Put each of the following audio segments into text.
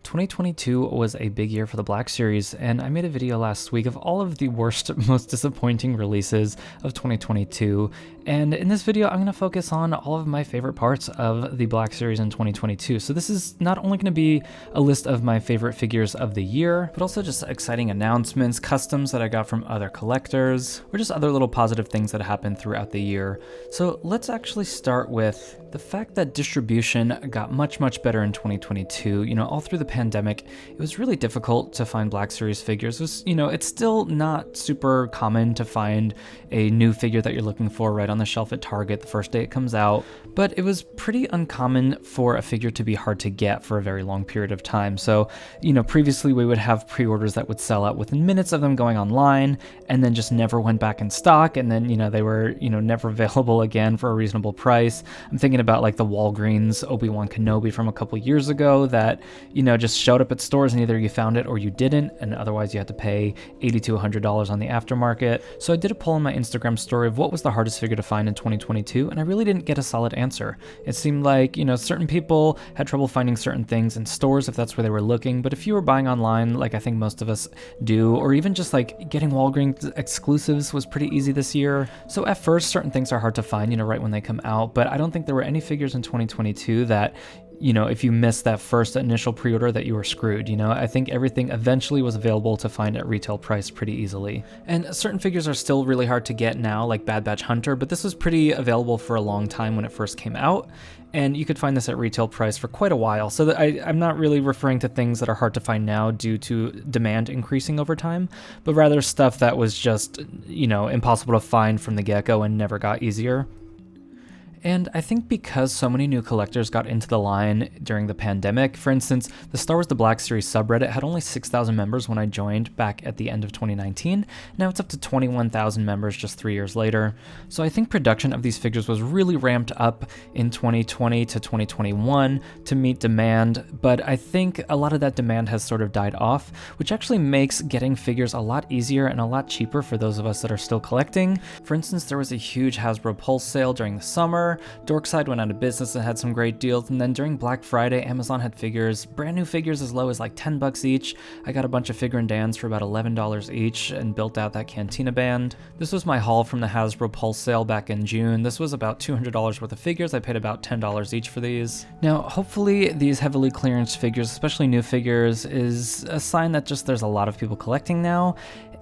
2022 was a big year for the Black Series, and I made a video last week of all of the worst, most disappointing releases of 2022. And in this video, I'm going to focus on all of my favorite parts of the Black Series in 2022. So this is not only going to be a list of my favorite figures of the year, but also just exciting announcements, customs that I got from other collectors, or just other little positive things that happened throughout the year. So let's actually start with the fact that distribution got much better in 2022. All through the pandemic, it was really difficult to find Black Series figures. It's still not super common to find a new figure that you're looking for right on the shelf at Target the first day it comes out, but it was pretty uncommon for a figure to be hard to get for a very long period of time. So, previously we would have pre-orders that would sell out within minutes of them going online and then just never went back in stock, and then, they were, never available again for a reasonable price. I'm thinking about like the Walgreens Obi-Wan Kenobi from a couple years ago that, just showed up at stores and either you found it or you didn't, and otherwise you had to pay $80 to $100 on the aftermarket. So I did a poll on my Instagram story of what was the hardest figure to find in 2022, and I really didn't get a solid answer. It seemed like, certain people had trouble finding certain things in stores if that's where they were looking, but if you were buying online, like I think most of us do, or even just like getting Walgreens exclusives was pretty easy this year. So at first, certain things are hard to find, right when they come out, but I don't think there were any figures in 2022 that if you missed that first initial pre-order that you were screwed. I think everything eventually was available to find at retail price pretty easily. And certain figures are still really hard to get now, like Bad Batch Hunter, but this was pretty available for a long time when it first came out, and you could find this at retail price for quite a while. So that I'm not really referring to things that are hard to find now due to demand increasing over time, but rather stuff that was just, impossible to find from the get-go and never got easier. And I think because so many new collectors got into the line during the pandemic, for instance, the Star Wars The Black Series subreddit had only 6,000 members when I joined back at the end of 2019. Now it's up to 21,000 members just 3 years later. So I think production of these figures was really ramped up in 2020 to 2021 to meet demand, but I think a lot of that demand has sort of died off, which actually makes getting figures a lot easier and a lot cheaper for those of us that are still collecting. For instance, there was a huge Hasbro Pulse sale during the summer. Dorkside went out of business and had some great deals, and then during Black Friday, Amazon had figures, brand new figures as low as like $10 each. I got a bunch of Figure and Dans for about $11 each and built out that Cantina band. This was my haul from the Hasbro Pulse sale back in June. This was about $200 worth of figures. I paid about $10 each for these. Now, hopefully these heavily clearanced figures, especially new figures, is a sign that just there's a lot of people collecting now.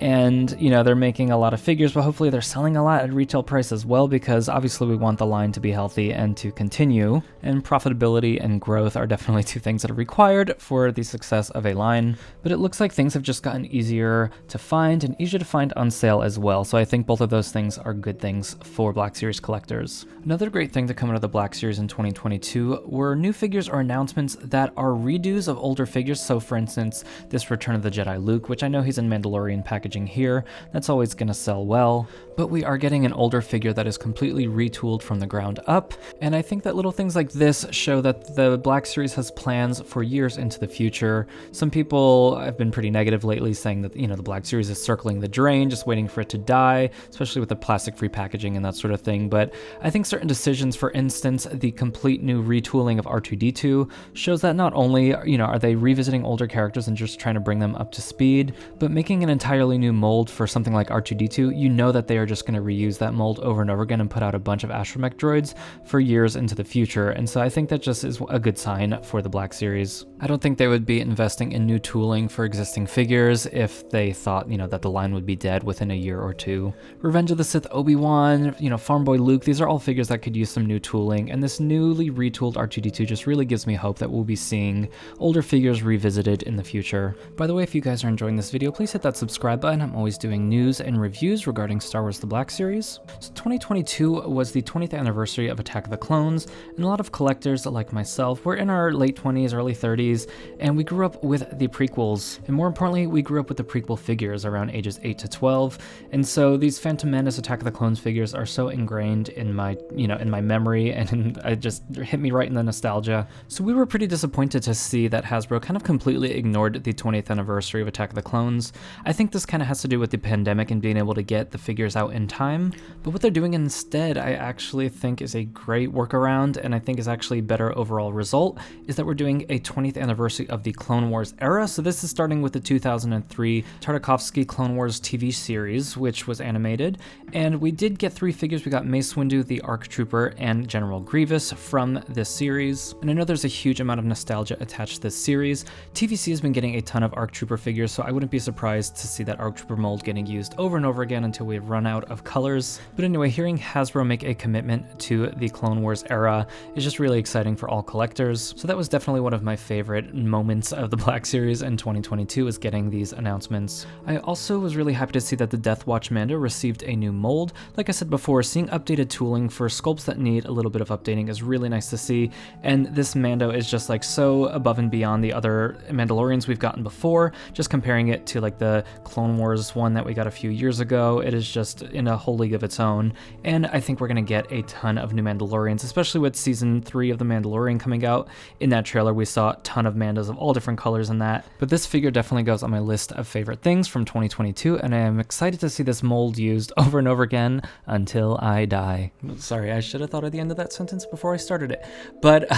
And, they're making a lot of figures, but hopefully they're selling a lot at retail price as well, because obviously we want the line to be healthy and to continue. And profitability and growth are definitely two things that are required for the success of a line. But it looks like things have just gotten easier to find and easier to find on sale as well. So I think both of those things are good things for Black Series collectors. Another great thing to come out of the Black Series in 2022 were new figures or announcements that are redos of older figures. So for instance, this Return of the Jedi Luke, which I know he's in Mandalorian packaging here, that's always going to sell well, but we are getting an older figure that is completely retooled from the ground up, and I think that little things like this show that the Black Series has plans for years into the future. Some people have been pretty negative lately, saying that, the Black Series is circling the drain, just waiting for it to die, especially with the plastic-free packaging and that sort of thing, but I think certain decisions, for instance, the complete new retooling of R2-D2, shows that not only, are they revisiting older characters and just trying to bring them up to speed, but making an entirely new mold for something like R2-D2, that they are just going to reuse that mold over and over again and put out a bunch of astromech droids for years into the future, and so I think that just is a good sign for the Black Series. I don't think they would be investing in new tooling for existing figures if they thought, that the line would be dead within a year or two. Revenge of the Sith Obi-Wan, Farm Boy Luke, these are all figures that could use some new tooling, and this newly retooled R2-D2 just really gives me hope that we'll be seeing older figures revisited in the future. By the way, if you guys are enjoying this video, please hit that subscribe button. I'm always doing news and reviews regarding Star Wars The Black Series. So 2022 was the 20th anniversary of Attack of the Clones, and a lot of collectors like myself were in our late 20s, early 30s, and we grew up with the prequels, and more importantly, we grew up with the prequel figures around ages 8 to 12, and so these Phantom Menace Attack of the Clones figures are so ingrained in my, in my memory, and it just hit me right in the nostalgia. So we were pretty disappointed to see that Hasbro kind of completely ignored the 20th anniversary of Attack of the Clones. I think this kind of has to do with the pandemic and being able to get the figures out in time. But what they're doing instead, I actually think is a great workaround, and I think is actually a better overall result, is that we're doing a 20th anniversary of the Clone Wars era. So this is starting with the 2003 Tartakovsky Clone Wars TV series, which was animated. And we did get 3 figures. We got Mace Windu, the ARC Trooper, and General Grievous from this series. And I know there's a huge amount of nostalgia attached to this series. TVC has been getting a ton of ARC Trooper figures, so I wouldn't be surprised to see that ARC Trooper mold getting used over and over again until we run out of colors. But anyway, hearing Hasbro make a commitment to the Clone Wars era is just really exciting for all collectors. So that was definitely one of my favorite moments of the Black Series in 2022, is getting these announcements. I also was really happy to see that the Death Watch Mando received a new mold. Like I said before, seeing updated tooling for sculpts that need a little bit of updating is really nice to see, and this Mando is just like so above and beyond the other Mandalorians we've gotten before. Just comparing it to like the Clone Wars one that we got a few years ago, it is just in a whole league of its own, and I think we're going to get a ton of new Mandalorians, especially with season 3 of The Mandalorian coming out. In that trailer we saw a ton of Mandos of all different colors in that, but this figure definitely goes on my list of favorite things from 2022, and I am excited to see this mold used over and over again until I die. Sorry, I should have thought of the end of that sentence before I started it. But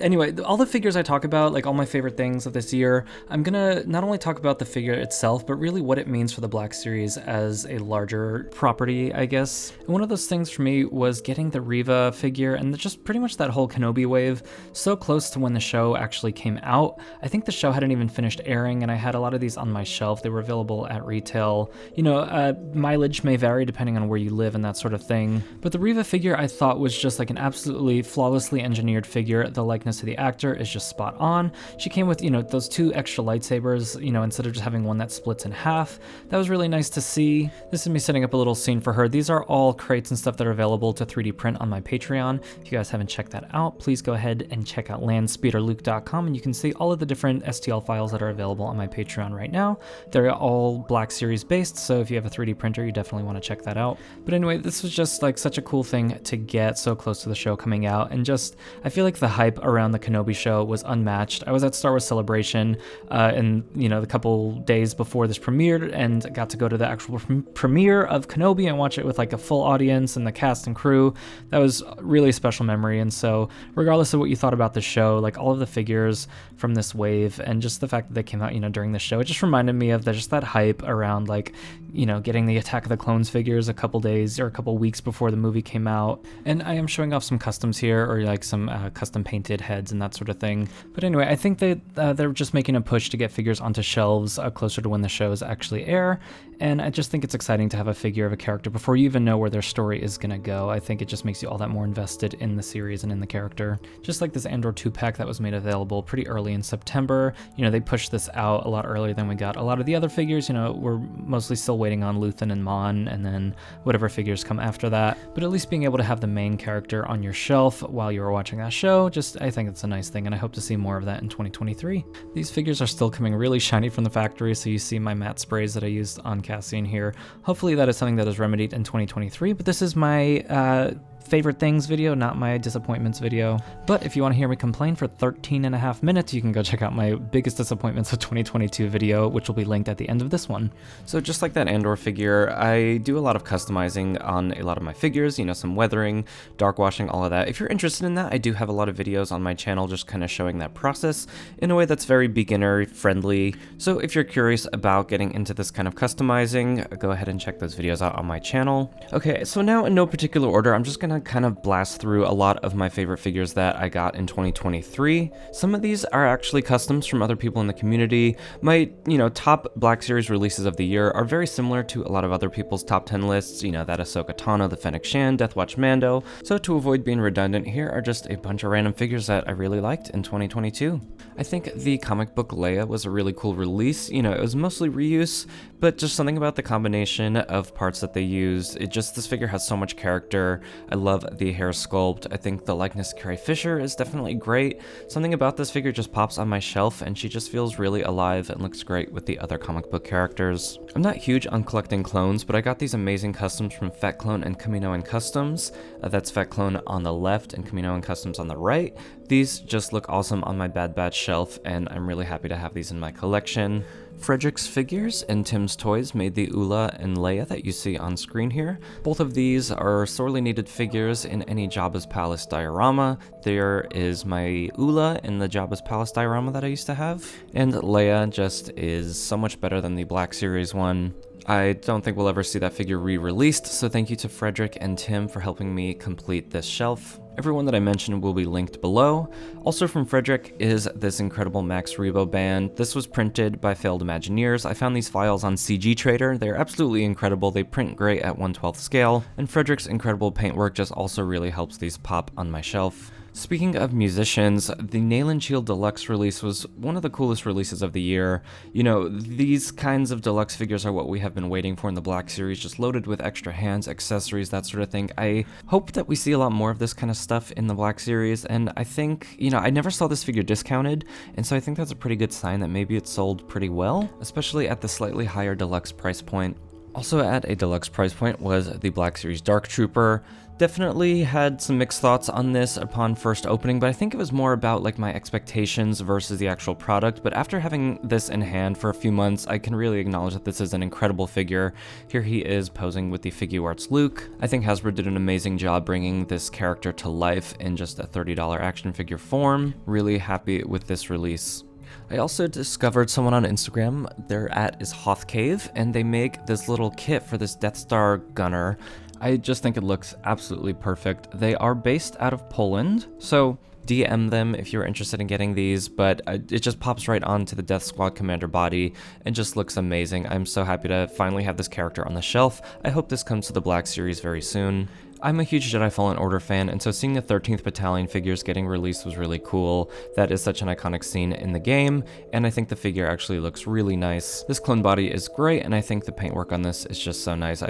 anyway, all the figures I talk about, like all my favorite things of this year, I'm gonna not only talk about the figure itself, but really what it means for the Black Series as a larger property, I guess. And one of those things for me was getting the Reva figure and just pretty much that whole Kenobi wave so close to when the show actually came out. I think the show hadn't even finished airing, and I had a lot of these on my shelf. They were available at retail. You know, mileage may vary depending on where you live and that sort of thing. But the Reva figure I thought was just like an absolutely flawlessly engineered figure. The likeness to the actor is just spot on. She came with, you know, those 2 extra lightsabers, you know, instead of just having one that splits in half. That was really nice to see. This is me setting up a little scene for her. These are all crates and stuff that are available to 3D print on my Patreon. If you guys haven't checked that out, please go ahead and check out landspeederluke.com, and you can see all of the different STL files that are available on my Patreon right now. They're all Black Series based, so if you have a 3D printer, you definitely want to check that out. But anyway, this was just like such a cool thing to get so close to the show coming out, and just I feel like the hype around the Kenobi show was unmatched. I was at Star Wars Celebration and you know, the couple days before this premiered, and got to go to the actual premiere of Kenobi and watch it with like a full audience and the cast and crew. That was really a special memory. And so regardless of what you thought about the show, like all of the figures from this wave and just the fact that they came out, you know, during the show, it just reminded me of just that hype around like, you know, getting the Attack of the Clones figures a couple days or a couple weeks before the movie came out. And I am showing off some customs here, or like some custom painted heads and that sort of thing. But anyway, I think that they're just making a push to get figures onto shelves closer to when the shows actually air. And I just think it's exciting to have a figure of a character before you even know where their story is going to go. I think it just makes you all that more invested in the series and in the character. Just like this Andor 2-pack that was made available pretty early in September. You know, they pushed this out a lot earlier than we got a lot of the other figures. You know, we're mostly still waiting on Luthen and Mon, and then whatever figures come after that. But at least being able to have the main character on your shelf while you were watching that show, just I think it's a nice thing, and I hope to see more of that in 2023. These figures are still coming really shiny from the factory, so you see my matte sprays that I used on Cassian here. Hopefully that is something that is remedied in 2023, but this is my favorite things video, not my disappointments video. But if you want to hear me complain for 13.5 minutes, you can go check out my biggest disappointments of 2022 video, which will be linked at the end of this one. So just like that Andor figure, I do a lot of customizing on a lot of my figures, you know, some weathering, dark washing, all of that. If you're interested in that, I do have a lot of videos on my channel just kind of showing that process in a way that's very beginner friendly. So if you're curious about getting into this kind of customizing, go ahead and check those videos out on my channel. Okay, so now in no particular order, I'm just gonna kind of blast through a lot of my favorite figures that I got in 2023. Some of these are actually customs from other people in the community. My, you know, top Black Series releases of the year are very similar to a lot of other people's top 10 lists, you know, that Ahsoka Tano, the Fennec Shan, Death Watch Mando. So to avoid being redundant, here are just a bunch of random figures that I really liked in 2022. I think the comic book Leia was a really cool release. You know, it was mostly reuse, but just something about the combination of parts that they used. This figure has so much character. I love the hair sculpt. I think the likeness to Carrie Fisher is definitely great. Something about this figure just pops on my shelf, and she just feels really alive and looks great with the other comic book characters. I'm not huge on collecting clones, but I got these amazing customs from Fett Clone and Kamino and Customs. That's Fett Clone on the left and Kamino and Customs on the right. These just look awesome on my Bad Batch shelf, and I'm really happy to have these in my collection. Frederick's Figures and Tim's Toys made the Oola and Leia that you see on screen here. Both of these are sorely needed figures in any Jabba's Palace diorama. There is my Oola in the Jabba's Palace diorama that I used to have, and Leia just is so much better than the Black Series one. I don't think we'll ever see that figure re-released, so thank you to Frederick and Tim for helping me complete this shelf. Everyone that I mentioned will be linked below. Also from Frederick is this incredible Max Rebo band. This was printed by Failed Imagineers. I found these files on CG Trader. They're absolutely incredible. They print great at 1/12 scale, and Frederick's incredible paintwork just also really helps these pop on my shelf. Speaking of musicians, the Nayland Shield Deluxe release was one of the coolest releases of the year. You know, these kinds of deluxe figures are what we have been waiting for in the Black Series, just loaded with extra hands, accessories, that sort of thing. I hope that we see a lot more of this kind of stuff in the Black Series, and I think, you know, I never saw this figure discounted, and so I think that's a pretty good sign that maybe it sold pretty well, especially at the slightly higher deluxe price point. Also at a deluxe price point was the Black Series Dark Trooper. Definitely had some mixed thoughts on this upon first opening, but I think it was more about like my expectations versus the actual product. But after having this in hand for a few months, I can really acknowledge that this is an incredible figure. Here he is posing with the Figuarts Luke. I think Hasbro did an amazing job bringing this character to life in just a $30 action figure form. Really happy with this release. I also discovered someone on Instagram, their @ is Hoth Cave, and they make this little kit for this Death Star gunner. I just think it looks absolutely perfect. They are based out of Poland, so DM them if you're interested in getting these, but it just pops right onto the Death Squad commander body and just looks amazing. I'm so happy to finally have this character on the shelf. I hope this comes to the Black Series very soon. I'm a huge Jedi Fallen Order fan, and so seeing the 13th Battalion figures getting released was really cool. That is such an iconic scene in the game, and I think the figure actually looks really nice. This clone body is great, and I think the paintwork on this is just so nice.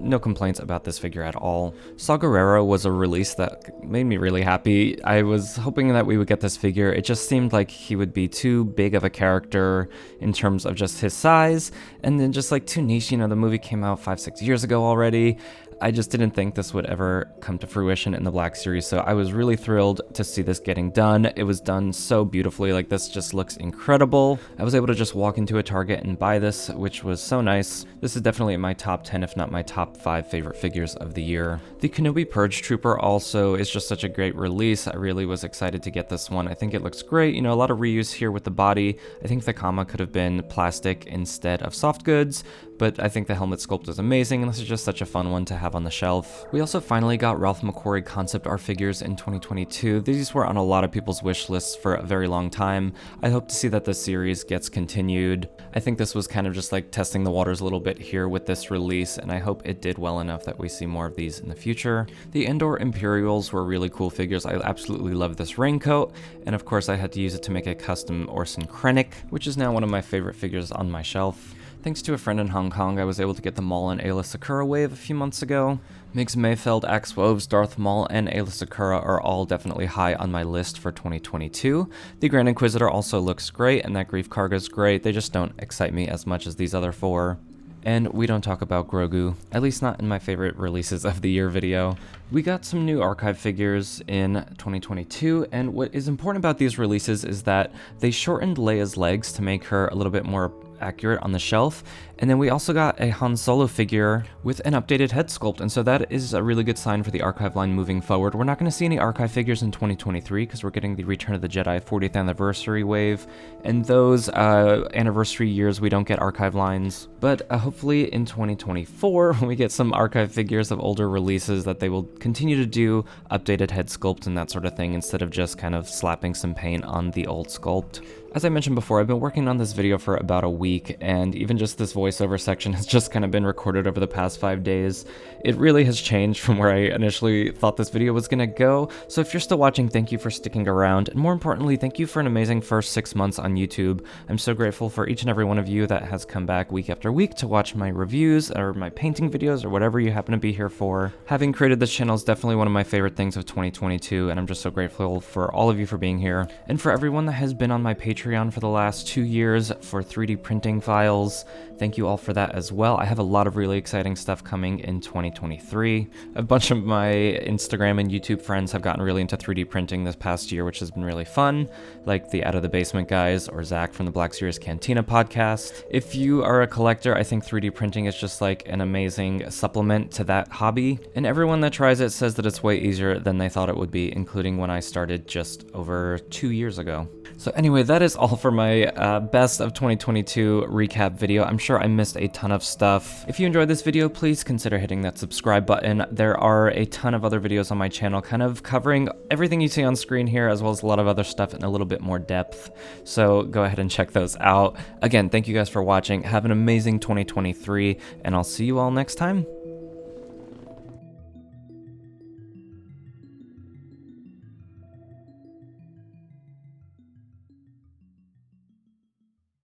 No complaints about this figure at all. Saw Gerrera was a release that made me really happy. I was hoping that we would get this figure. It just seemed like he would be too big of a character in terms of just his size, and then just like too niche. You know, the movie came out 5-6 years ago already. I just didn't think this would ever come to fruition in the Black Series, so I was really thrilled to see this getting done. It was done so beautifully, like this just looks incredible. I was able to just walk into a Target and buy this, which was so nice. This is definitely in my top 10, if not my top 5 favorite figures of the year. The Kenobi Purge Trooper also is just such a great release. I really was excited to get this one. I think it looks great. You know, a lot of reuse here with the body. I think the comma could have been plastic instead of soft goods, but I think the helmet sculpt is amazing, and this is just such a fun one to have on the shelf. We also finally got Ralph McQuarrie concept art figures in 2022. These were on a lot of people's wish lists for a very long time. I hope to see that this series gets continued. I think this was kind of just like testing the waters a little bit here with this release, and I hope it did well enough that we see more of these in the future. The Endor Imperials were really cool figures. I absolutely love this raincoat, and of course I had to use it to make a custom Orson Krennic, which is now one of my favorite figures on my shelf. Thanks to a friend in Hong Kong, I was able to get the Maul and Aayla Secura wave a few months ago. Migs Mayfeld, Axe Woves, Darth Maul, and Aayla Secura are all definitely high on my list for 2022. The Grand Inquisitor also looks great, and that Grief Karga's great. They just don't excite me as much as these other four. And we don't talk about Grogu, at least not in my favorite releases of the year video. We got some new archive figures in 2022, and what is important about these releases is that they shortened Leia's legs to make her a little bit more accurate on the shelf, and then we also got a Han Solo figure with an updated head sculpt, and so that is a really good sign for the archive line moving forward. We're not going to see any archive figures in 2023 because we're getting the Return of the Jedi 40th anniversary wave, and those anniversary years we don't get archive lines, but hopefully in 2024 when we get some archive figures of older releases that they will continue to do updated head sculpt and that sort of thing instead of just kind of slapping some paint on the old sculpt. As I mentioned before, I've been working on this video for about a week, and even just this voiceover section has just kind of been recorded over the past 5 days. It really has changed from where I initially thought this video was gonna go, so if you're still watching, thank you for sticking around, and more importantly, thank you for an amazing first 6 months on YouTube. I'm so grateful for each and every one of you that has come back week after week to watch my reviews or my painting videos or whatever you happen to be here for. Having created this channel is definitely one of my favorite things of 2022, and I'm just so grateful for all of you for being here. And for everyone that has been on my Patreon for the last 2 years for 3D printing files, thank you all for that as well. I have a lot of really exciting stuff coming in 2023. A bunch of my Instagram and YouTube friends have gotten really into 3D printing this past year, which has been really fun, like the Out of the Basement guys or Zach from the Black Series Cantina podcast. If you are a collector, I think 3D printing is just like an amazing supplement to that hobby, and everyone that tries it says that it's way easier than they thought it would be, including when I started just over 2 years ago. So anyway, that is all for my best of 2022 recap video. I'm sure I missed a ton of stuff. If you enjoyed this video, please consider hitting that subscribe button. There are a ton of other videos on my channel kind of covering everything you see on screen here, as well as a lot of other stuff in a little bit more depth. So go ahead and check those out. Again, thank you guys for watching. Have an amazing 2023, and I'll see you all next time.